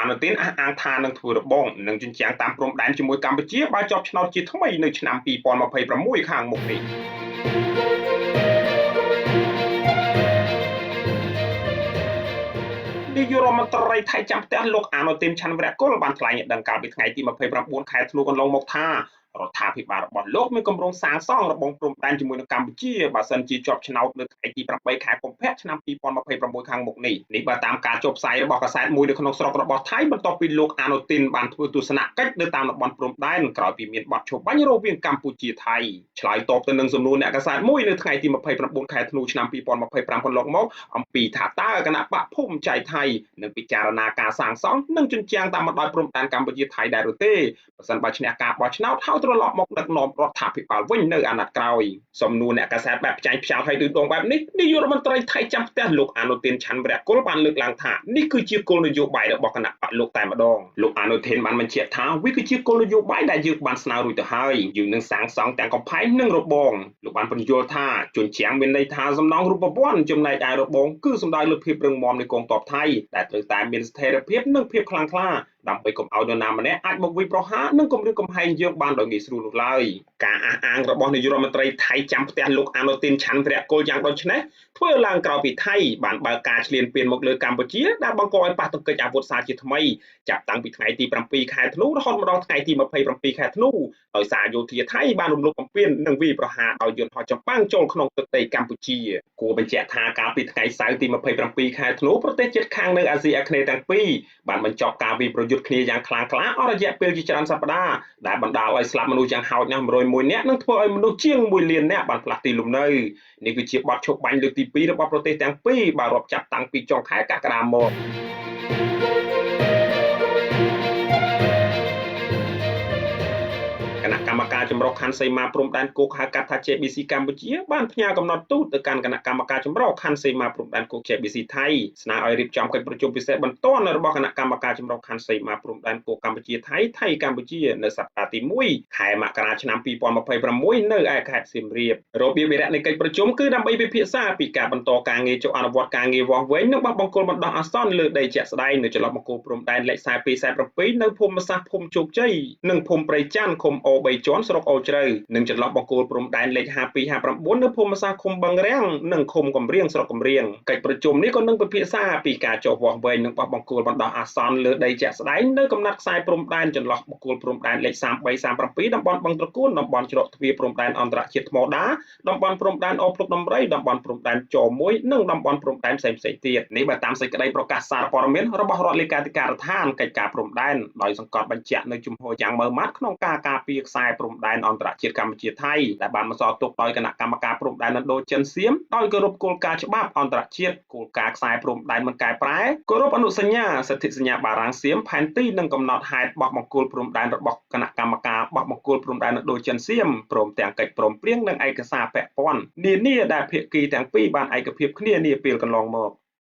អាណូទីនអះអាងថានឹងធ្វើរបងនឹងជញ្ជាំងតាមព្រំដែនជាមួយកម្ពុជាបើជាប់ឆ្នោតជាថ្មីនៅឆ្នាំ2026ខាងមុខនេះនាយករដ្ឋមន្ត្រីថៃចាំផ្ទះលោកអាណូទីនឆាន់វរៈគុលបានថ្លែងឲ្យដឹងកាលពីថ្ងៃទី29ខែធ្នូកន្លងមកថារដ្ឋាភិបាលរបស់លោកមានគម្រោងសាងសង់របងព្រំដែនជាមួយនឹងកម្ពុជាបើសិនជាជាប់ឆ្នោតនៅថ្ងៃទី8ខែកុម្ភៈឆ្នាំ2026ខាងមុខនេះបើតាមការចុះផ្សាយរបស់កាសែតមួយនៅក្នុងស្រុករបស់ថៃបន្ទាប់ពីលោកអាណូទីនបានធ្វើទស្សនកិច្ចនៅតាមតំបន់ព្រំដែនក្រោយពីមានបទឈប់បាញ់រវាងកម្ពុជាថៃឆ្លើយតបទៅនឹងសំណួរអ្នកកាសែតមួយនៅថ្ងៃទី29ខែធ្នូឆ្នាំ2025កន្លងមកអំពីថាតើគណៈបកភូមិចៃថៃនឹងពិចារណាការសាងសង់និងជញ្ជាំងតាមបណ្ដោយព្រំដែនកម្ពុជាថៃដែរឬទេបើសិនបើឈ្នះការបោះឆ្នោតហើយត្រឡប់មកដឹកនាំរដ្ឋាភិបាលវិញនៅអាណត្តិក្រោយសំណួរអ្នកកាសែតបែបផ្ចាញ់ផ្ចាល់ឲ្យដូចដងបែបនេះនាយករដ្ឋមន្ត្រីថៃចាំផ្ទះលោកអាណូទីនឆាន់វរៈគុលបានលើកឡើងថានេះគឺជាគោលនយោបាយរបស់គណៈបកលោកតែម្ដងលោកអាណូធីនបានបញ្ជាក់ថាវាគឺជាគោលនយោបាយដែលយើងបានស្នើរួចទៅហើយយើងនឹងសាងសង់ទាំងកំផែងនិងរបងលោកបានបញ្យល់ថាជញ្ជាំងមានន័យថាសំណង់រូបវន្តចំណែកឯរបងគឺសំដៅលើភាពរឹងមាំនៃកងទ័ពថៃដែលត្រូវតែមានស្ថិរភាពនិងភាពខ្លាំងក្លាដើម្បីកុំឲ្យនរណាម្នាក់អាចមកវាយប្រហារនិងគំរាមកំហែងយើងបានដោយងាយស្រួលនោះឡើយការអះអាងរបស់នាយករដ្ឋមន្ត្រីថៃចាំផ្ទះលោកអាណូទីនឆាន់វរៈគុលយ៉ាងដូចនេះធ្វើឡើងក្រោយពីថៃបានបើកការឈ្លានពានមកលើកម្ពុជាដែលបង្កឲ្យប៉ះទង្គិចអាវុធសាជាថ្មីចាប់តាំងពីថ្ងៃទី7ខែធ្នូរហូតមកដល់ថ្ងៃទី27ខែធ្នូដោយសារយោធាថៃបានរំលោភបំពាននិងវាយប្រហារដោយយន្តហោះចម្បាំងចូលក្នុងទឹកដីកម្ពុជាគួរបញ្ជាក់ថាកាលពីថ្ងៃសៅរ៍ទី27ខែធ្នូប្រទេសជិតខាងនៅអាស៊ីអាគ្នេយ៍ទាំងពីរបានបញ្ចប់ការវាយប្រយុទ្ធគ្នាយ៉ាងខ្លាំងក្លាអស់រយៈពេលជាច្រើនសប្តាហ៍ដែលបណ្ដាលឲ្យស្លាប់មនុស្សយ៉ាងហោចណាស់101នាក់និងធ្វើឲ្យមនុស្សជាង1លាននាក់បានផ្លាស់ទីលំនៅនេះគឺជាបទឈប់បាញ់លើកទី2របស់ប្រទេសទាំងពីរបានរាប់ចាប់តាំងពីចុងខែកក្កដាមកគណៈកម្មការចម្រុះខណ្ឌសីមាព្រំដែនគោកហៅកាត់ថា JBC កម្ពុជាបានផ្ញើកំណត់ទូតទៅកាន់គណៈកម្មការចម្រុះខណ្ឌសីមាព្រំដែនគោក JBC ថៃស្នើឲ្យរៀបចំកិច្ចប្រជុំពិសេសបន្ទាន់របស់គណៈកម្មការចម្រុះខណ្ឌសីមាព្រំដែនគោកកម្ពុជាថៃថៃកម្ពុជានៅសប្តាហ៍ទី1ខែមករាឆ្នាំ2026នៅឯខេត្តសៀមរាបរបៀបវិរៈនៃកិច្ចប្រជុំគឺដើម្បីពិភាក្សាពីការបន្តការងារចុះអនុវត្តការងារវាស់វែងនិងបោះបង្គោលបណ្ដោះអាសន្នលើដីជាក់ស្ដែងនៅចន្លោះបង្គោលព្រំដែនលេខ4247នៅភូមិសាស្ត្រភូមិជោគជ័យនិងភូមិព្រៃច័ន្ទឃុំអូ3ជាន់ស្រុកអូជ្រៅនិងចន្លោះបង្គោលព្រំដែនលេខ5259នៅភូមិសាស្ត្រឃុំបឹងរាំងនិងឃុំកំរៀងស្រុកកំរៀងកិច្ចប្រជុំនេះក៏នឹងពិភាក្សាពីការចុះវាស់វែងនិងបោះបង្គោលបណ្ដោះអាសន្នលើដីជាក់ស្ដែងនៅកំណត់ខ្សែព្រំដែនចន្លោះបង្គោលព្រំដែនលេខ3337តំបន់បឹងត្រកួនតំបន់ច្រកទ្វារព្រំដែនអន្តរជាតិថ្មដាតំបន់ព្រំដែនអូភ្លុកដំរីតំបន់ព្រំដែនច1និងតំបន់ព្រំដែនផ្សេងៗទៀតនេះបើតាមសេចក្តីប្រកាសសារព័ត៌មានរបស់រដ្ឋលេខាធិការដ្ឋានកិច្ចការព្រំដែនដោយសង្កត់បញ្ជាក់នៅជំហរយ៉ាងម៉ឺម៉ាត់ក្នុងការការពារខ្សែព្រំដែនអន្តរជាតិកម្ពុជាថៃដែលបានបន្សល់ទុកដោយគណៈកម្មការព្រំដែនឥណ្ឌូចិនសៀមដោយគោរពគោលការណ៍ច្បាប់អន្តរជាតិគោលការណ៍ខ្សែព្រំដែនមិនកែប្រែគោរពអនុសញ្ញាសន្ធិសញ្ញាបារាំងសៀមផែនទីនិងកំណត់ហេតុបោះបង្គោលព្រំដែនរបស់គណៈកម្មការបោះបង្គោលព្រំដែនឥណ្ឌូចិនសៀមព្រមទាំងកិច្ចព្រមព្រៀងនិងឯកសារពាក់ព័ន្ធនានាដែលភាគីទាំងពីរបានឯកភាពគ្នានាពេលកន្លងមក